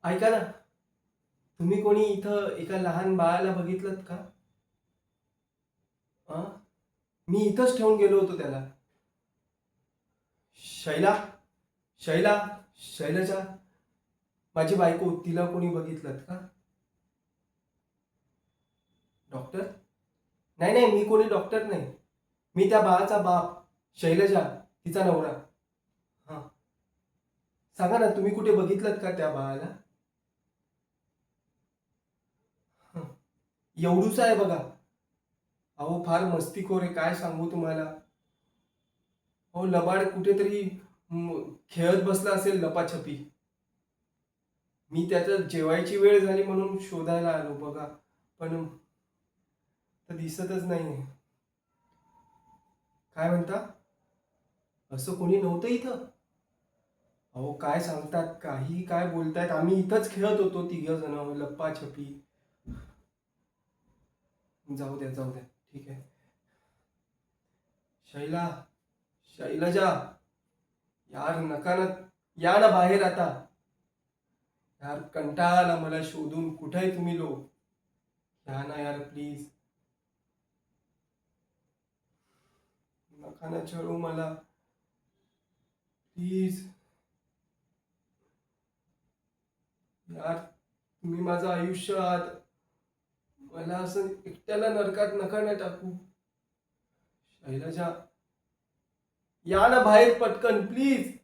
ऐका ना, तुम्ही कोणी इथं एका लहान बाळाला बघितलत का? अ? मी इथंच ठेवून गेलो होतो त्याला. शैला, शैला, शैलजा, माझी बायको, तिला कोणी बघितलत का? डॉक्टर? नाही नाही, मी कोणी डॉक्टर नाही. मी त्या बाळाचा बाप, शैलजा, तिचा नवरा. हां. सांगा ना, तुम्ही कुठे बघितलत का त्या बाळाला? हं. एवढूसा आहे बघा. अहो, फार मस्तीखोर आहे, काय सांगू तुम्हाला. अहो, लबाड कुठेतरी खेळत बसला असेल लपाछपी. मी त्याचं जेवायची वेळ झाली म्हणून शोधायला आलो बघा. पण तर दिसतच नाहीये. काय म्हणता? असं कोणी नव्हतं इथं? अहो, काय सांगतात, काही काय बोलतायत. आम्ही इथंच खेळत होतो तिघं जण लप्पाछपी. जाऊ द्या, जाऊ द्या. ठीक आहे. शैला, शैलजा, यार नका ना. या ना बाहेर आता. यार कंटाळा आला मला शोधून. कुठे आहे तुम्ही लोक? या ना यार प्लीज. नका ना छळू मला. प्लीज. यार, तुम्ही माझं आयुष्य आहात. मला असं एकट्याला नरकात नका ना टाकू. शैलजा, या ना बाहेर पटकन प्लीज.